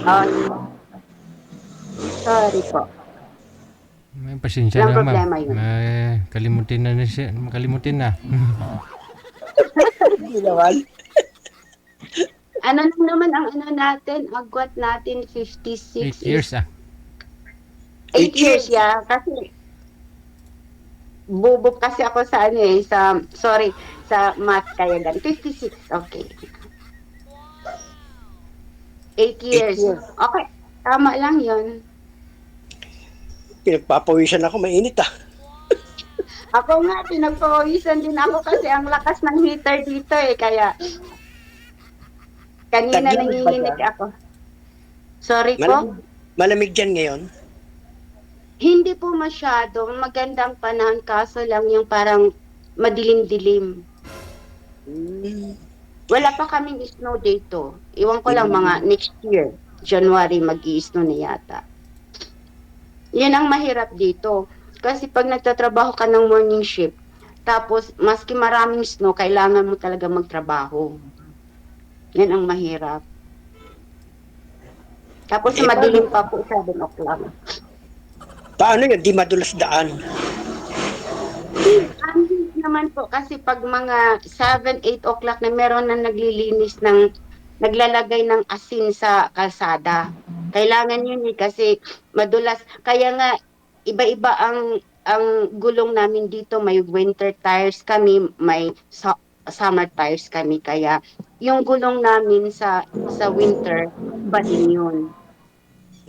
Speaker 2: Sorry po.
Speaker 3: May pasensya
Speaker 2: Walang
Speaker 3: na, ma'am.
Speaker 2: problema yun.
Speaker 3: Kalimutin na siya. Makalimutin na.
Speaker 1: Hindi naman.
Speaker 2: Ano lang naman ang ano natin, agwat natin 56
Speaker 3: 8 years
Speaker 2: is
Speaker 3: ah.
Speaker 2: 8 years, yeah. Kasi bubo kasi ako sa ano eh, sa math kaya gan. 56, okay. 8 years.
Speaker 1: years.
Speaker 2: Okay, tama lang yun.
Speaker 1: Pinagpapawisan ako, mainit ah.
Speaker 2: Ako nga, pinagpawisan din ako kasi ang lakas ng heater dito eh, kaya kanina
Speaker 1: Taglamig ba
Speaker 2: nanginginig
Speaker 1: dyan?
Speaker 2: ako. Sorry po?
Speaker 1: Malamig dyan ngayon?
Speaker 2: Hindi po masyado. Magandang panahon kaso lang yung parang madilim-dilim. Wala pa kaming snow dito. Iwan ko lang mga next year, January, mag-i-snow na yata. Yan ang mahirap dito. Kasi pag nagtatrabaho ka ng morning shift, tapos maski maraming snow, kailangan mo talaga magtrabaho. Yan ang mahirap. Tapos madilim pa po 7 o'clock.
Speaker 1: Paano yun? Di madulas daan.
Speaker 2: Hindi naman po kasi pag mga 7, 8 o'clock na meron na naglilinis naglalagay ng asin sa kalsada. Kailangan yun eh kasi madulas. Kaya nga iba-iba ang gulong namin dito. May winter tires kami, may summer tires kami. Kaya yung gulong namin sa winter, iba din yun.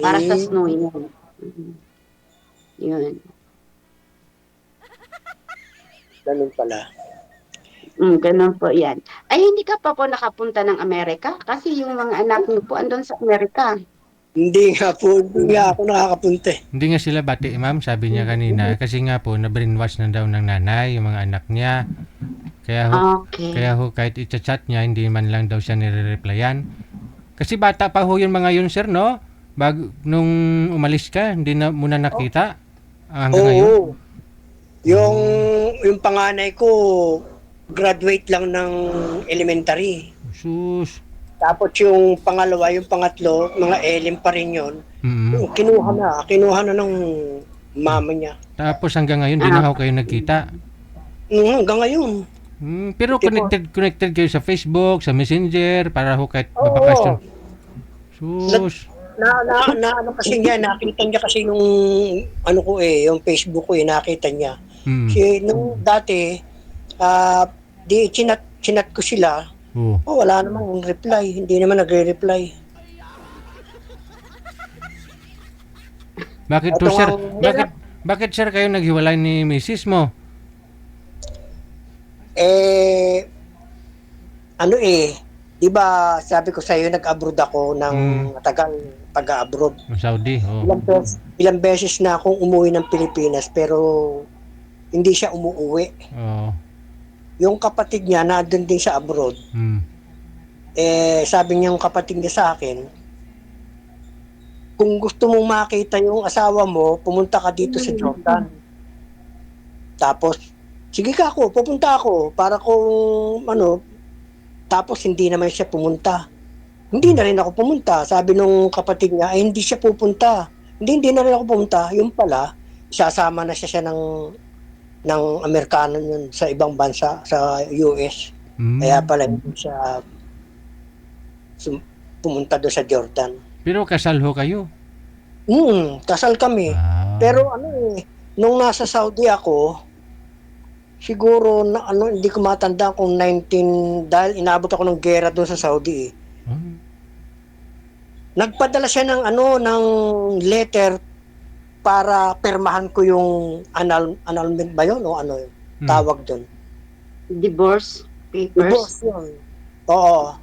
Speaker 2: Para sa snow yun. Yun.
Speaker 1: Ganun pala.
Speaker 2: Ganun po yan. Ay, hindi ka pa po nakapunta ng Amerika? Kasi yung mga anak niyo po andun sa Amerika.
Speaker 1: Hindi nga ako nakakapunta eh.
Speaker 3: Hindi nga sila bati, ma'am. Sabi niya kanina. Kasi nga po, na-brainwash na daw ng nanay, yung mga anak niya.
Speaker 2: Okay.
Speaker 3: Kaya ho, kahit i-chat niya, hindi man lang daw siya nire-replyan. Kasi bata pa ho yung mga yun, sir, no? Nung umalis ka, hindi na muna nakita. Hanggang ngayon.
Speaker 1: Oo. Yung panganay ko, graduate lang ng elementary.
Speaker 3: Sus.
Speaker 1: Tapos yung pangalawa, yung pangatlo, mga elim pa rin yun.
Speaker 3: Mm.
Speaker 1: Kinuha na ng mama niya.
Speaker 3: Tapos hanggang ngayon, di na ho kayo nagkita.
Speaker 1: Hanggang ngayon.
Speaker 3: Pero connected kayo sa Facebook, sa Messenger, para ho kahit
Speaker 1: Oo.
Speaker 3: babakasyon. Sus.
Speaker 1: Ano kasi niya, nakita niya kasi yung ano ko yung Facebook ko nakita niya. Kasi nung dati, chinat ko sila. Wala namang reply, hindi naman nagre-reply.
Speaker 3: Bakit to, sir? Bakit sir kayo naghiwalay ni misis mo?
Speaker 1: Di ba sabi ko sa iyo nag-abroad ako ng matagal pag-abroad.
Speaker 3: Saudi,
Speaker 1: Ilang beses na akong umuwi ng Pilipinas pero hindi siya umuuwi. Yung kapatid niya nandun din sa abroad. Sabi niya yung kapatid niya sa akin, kung gusto mong makita yung asawa mo, pumunta ka dito sa Jordan. Tapos, sige ka ako, pupunta ako para kung tapos hindi naman siya pumunta. Hindi na rin ako pumunta. Sabi nung kapatid niya, ay hindi siya pupunta. Hindi na rin ako pumunta. Yung pala, sasama na siya ng Amerikano yun sa ibang bansa, sa US. Kaya pala hindi siya pumunta doon sa Jordan.
Speaker 3: Pero kasal ho kayo?
Speaker 1: Kasal kami. Pero nung nasa Saudi ako, siguro hindi ko matanda kung 19, dahil inabot ako ng gera doon sa Saudi. Nagpadala siya ng letter para permahan ko yung annulment ba yun o ano yun? Tawag doon.
Speaker 2: Divorce papers.
Speaker 1: Divorce yun. Oo.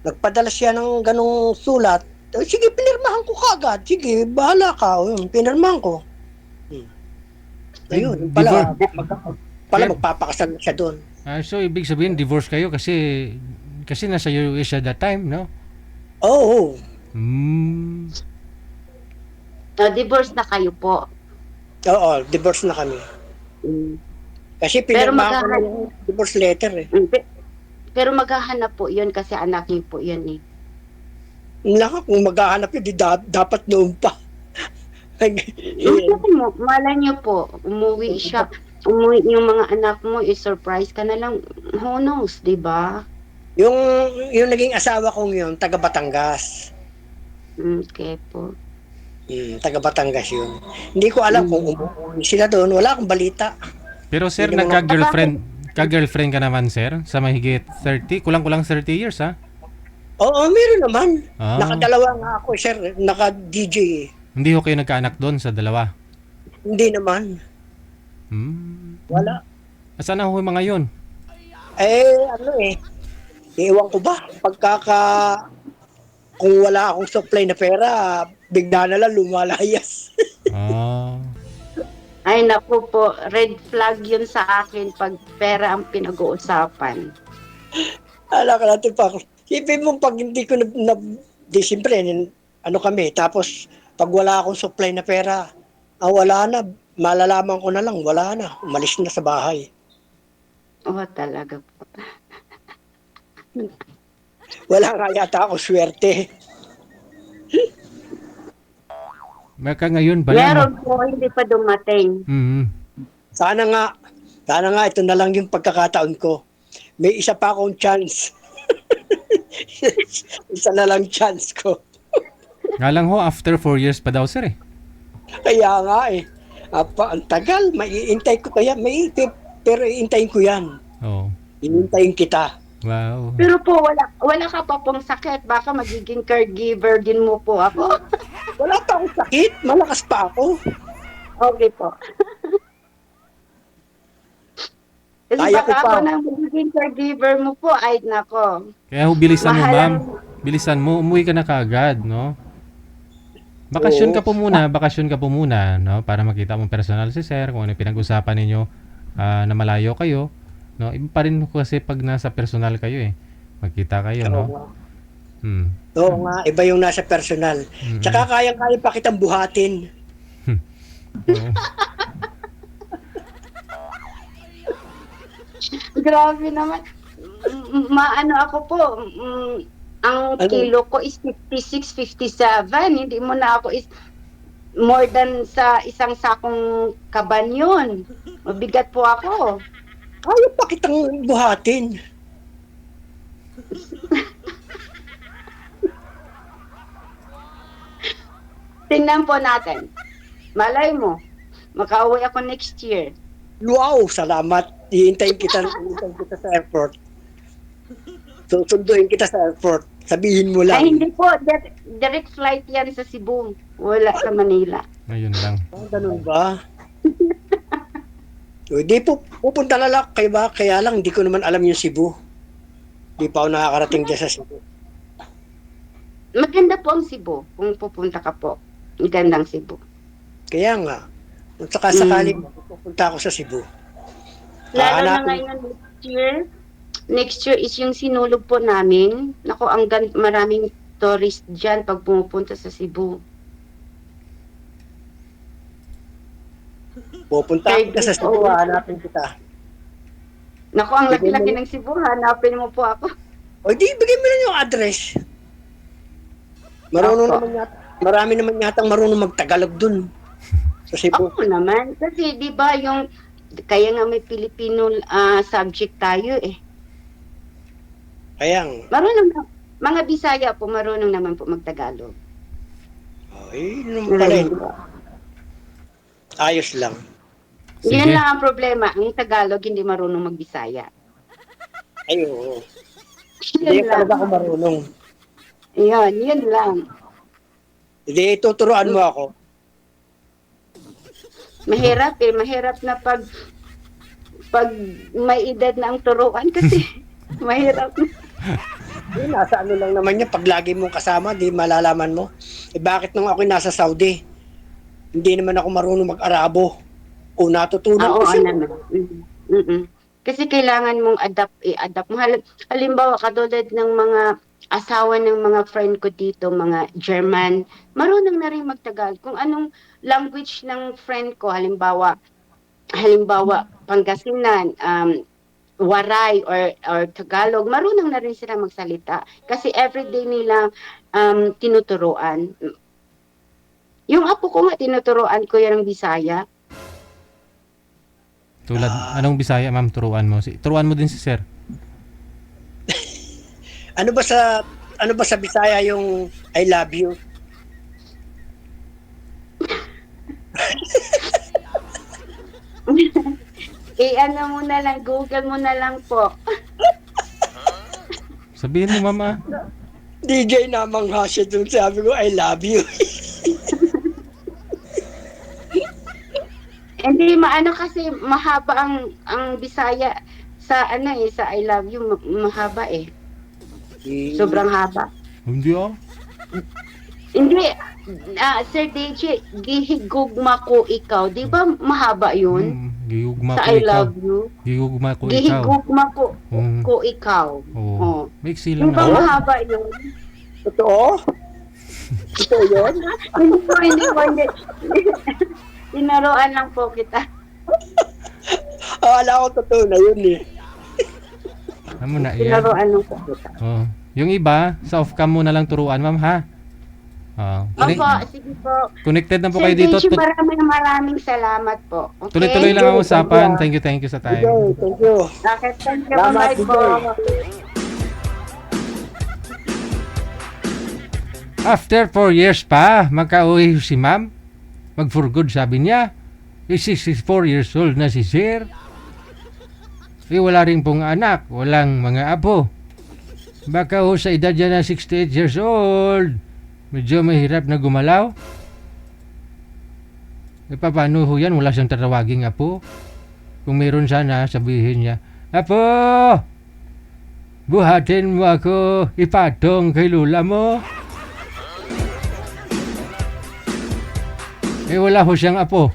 Speaker 1: Nagpadala siya ng ganong sulat. Sige, pinirmahan ko kagad. Sige, bahala ka. O yun, pinirmahan ko. Ayun, magpapakasal na siya doon.
Speaker 3: So ibig sabihin divorce kayo kasi nasa US at that time, no?
Speaker 1: Oo.
Speaker 2: Divorce na kayo po.
Speaker 1: Oo, divorce na kami. Kasi
Speaker 2: Pero
Speaker 1: pinirmahan ko na yung divorce letter eh.
Speaker 2: Pero maghahanap po yun kasi anak niyo po yun eh.
Speaker 1: Kung maghahanap yun, dapat noon pa.
Speaker 2: Malay niyo po, umuwi yung mga anak mo, i-surprise ka na lang. Who knows, di ba?
Speaker 1: Yung naging asawa kong yun, taga Batangas.
Speaker 2: Okay po.
Speaker 1: Taga Batangas yun. Hindi ko alam kung umuwi sila doon. Wala akong balita.
Speaker 3: Pero sir, nagka-girlfriend ka naman sir? Sa mahigit 30? Kulang-kulang 30 years ha?
Speaker 1: Oo, meron naman.
Speaker 3: Ah.
Speaker 1: Nakadalawa nga ako, sir. Naka-DJ eh.
Speaker 3: Hindi ko kayo nagkaanak doon sa dalawa?
Speaker 1: Hindi naman. Wala.
Speaker 3: Asan na ho yung mga yun?
Speaker 1: Iwan ko ba? Kung wala akong supply na pera, bigla na lang lumalayas.
Speaker 2: Ay naku po, red flag yun sa akin pag pera ang pinag-uusapan.
Speaker 1: Ala ka natin pa. Sipin mo pag hindi ko di siyempre, kami, tapos pag wala akong supply na pera, wala na, malalaman ko na lang, wala na, umalis na sa bahay.
Speaker 2: Talaga po.
Speaker 1: Wala nga yata ako swerte.
Speaker 3: Maka ngayon ba
Speaker 2: Meron po, hindi pa dumating.
Speaker 1: Sana nga, ito na lang yung pagkakataon ko. May isa pa akong chance. Isa na lang chance ko.
Speaker 3: Nga lang ho, after 4 years pa daw sir eh.
Speaker 1: Kaya nga eh. Ang tagal, maiintay ko kaya. Pero iintayin ko yan.
Speaker 3: Oo.
Speaker 1: Iintayin kita.
Speaker 3: Wow.
Speaker 2: Pero po, wala ka pa pong sakit. Baka magiging caregiver din mo po ako.
Speaker 1: Wala pa akong sakit. Malakas pa ako.
Speaker 2: Okay po. Kasi
Speaker 1: Kaya ko
Speaker 2: baka
Speaker 1: pa.
Speaker 2: ako nang magiging caregiver mo po, ay nako.
Speaker 3: Kaya ho, bilisan mo
Speaker 2: Mahal
Speaker 3: ma'am.
Speaker 2: ang-
Speaker 3: Bilisan mo, umuwi ka na kaagad, no? Bakasyon ka po muna, no? Para makita mo personal si sir, kung ano yung pinag-usapan ninyo na malayo kayo, no? Iba pa rin kasi pag nasa personal kayo eh. Magkita kayo, no?
Speaker 1: Oo nga, iba yung nasa personal. Tsaka kayang-kaya pa kitang buhatin.
Speaker 3: Oo.
Speaker 2: Grabe naman. Maano ako po, ang kilo ko is 56, 57. Hindi mo na ako is more than sa isang sakong kaban yun. Mabigat po ako.
Speaker 1: Kaya pa kitang buhatin.
Speaker 2: Tingnan po natin. Malay mo, makauwi ako next year.
Speaker 1: Wow, salamat. Iintayin kita sa airport. Susunduin kita sa airport. Sabihin mo lang.
Speaker 2: Ay, hindi po. Direct flight yan sa Cebu. Wala sa Manila.
Speaker 3: Ayun lang.
Speaker 1: Ganun ba? Hindi po, pupunta na lang kayo ba? Kaya lang, hindi ko naman alam yung Cebu. Hindi pa ako nakakarating dyan sa Cebu.
Speaker 2: Maganda po ang Cebu kung pupunta ka po. Magandang Cebu.
Speaker 1: Kaya nga, kung sakasakali, pupunta ako sa Cebu.
Speaker 2: Lalo na ngayon next year is yung sinulog po namin. Naku, maraming tourist dyan pag pumupunta sa Cebu.
Speaker 1: Pupunta ka sa Cebu, hanapin kita.
Speaker 2: Naku, ang laki-laki ng Cebu. Hanapin mo po ako.
Speaker 1: O di, bigyan mo na yung address. Marami naman yatang marunong magtagalog dun. Sa Cebu.
Speaker 2: Oo naman. Kasi di ba yung, kaya nga may Filipino subject tayo eh.
Speaker 1: Kaya nga.
Speaker 2: Marunong na, mga Bisaya po, marunong naman po magtagalog.
Speaker 1: Naman pala yun. Ayos lang.
Speaker 3: Sige.
Speaker 2: Yan lang ang problema. Ang Tagalog hindi marunong magbisaya.
Speaker 1: Ay, oo.
Speaker 2: Yun
Speaker 1: Hindi
Speaker 2: lang.
Speaker 1: talaga ako marunong.
Speaker 2: Yun lang.
Speaker 1: Hindi, tuturuan mo ako.
Speaker 2: Mahirap mahirap na pag may edad na ang turuan kasi mahirap na.
Speaker 1: Nasa ano lang naman yan, pag lagi mong kasama, di malalaman mo. Bakit nung ako nasa Saudi, hindi naman ako marunong mag-Arabo. O natutunan ko
Speaker 2: Oo
Speaker 1: siya.
Speaker 2: naman. Kasi kailangan mong i-adapt mo. Halimbawa, katulad ng mga asawa ng mga friend ko dito, mga German, marunong na rin magtagal. Kung anong language ng friend ko, halimbawa, Pangasinan, Waray or Tagalog, marunong na rin sila magsalita. Kasi everyday nila tinuturuan. Yung apo ko nga, tinuturuan ko yan ng Bisaya.
Speaker 3: Tulad, anong Bisaya, ma'am, turuan mo? Turuan mo din si sir.
Speaker 1: Ano ba sa Bisaya yung I love you?
Speaker 2: Ano mo na lang, Google mo na lang po.
Speaker 3: Sabihin mo, mama.
Speaker 1: DJ namang hasya dun, sabi ko I love you.
Speaker 2: Hindi maano kasi mahaba ang Bisaya sa sa I love you mahaba eh. Sobrang haba.
Speaker 3: Hindi ah.
Speaker 2: Hindi Sir DJ, gihigugma ko ikaw. Di ba mahaba yun?
Speaker 3: Gihugma
Speaker 2: Sa
Speaker 3: ko
Speaker 2: I
Speaker 3: ikaw.
Speaker 2: love you.
Speaker 3: Gihugma ko ikaw.
Speaker 2: Gihigugma ko ikaw.
Speaker 3: Oo.
Speaker 2: Oh.
Speaker 3: Maiksi
Speaker 2: Di
Speaker 3: lang
Speaker 2: ba
Speaker 3: ah.
Speaker 2: mahaba yun?
Speaker 1: Totoo? Totoo yun?
Speaker 2: Hindi. Tinaruan lang po kita.
Speaker 1: Akala ko totoo na yun eh.
Speaker 3: Ano na iyan?
Speaker 2: Tinaruan lang po kita.
Speaker 3: Oh. Yung iba, sa off-cam mo na lang turuan, ma'am, ha?
Speaker 2: Opo, sige po.
Speaker 3: Connected na po
Speaker 2: Sir
Speaker 3: kayo dito.
Speaker 2: Deji, maraming salamat po. Okay?
Speaker 3: Tuloy-tuloy lang ang usapan. Thank you sa time.
Speaker 1: Okay, thank you.
Speaker 2: Bakit? Thank you.
Speaker 1: Salamat,
Speaker 2: Bye po.
Speaker 3: After 4 years pa, magka-uwi si ma'am. Mag-for good, sabi niya. 64 years old na si sir. Wala rin pong anak. Walang mga apo. Baka sa edad niya na 68 years old, medyo mahirap na gumalaw. Paano ho yan? Wala siyang tatawaging apo. Kung meron sana, sabihin niya, Apo! Buhatin mo ako, ipatong kay lula mo. Wala ho siyang apo.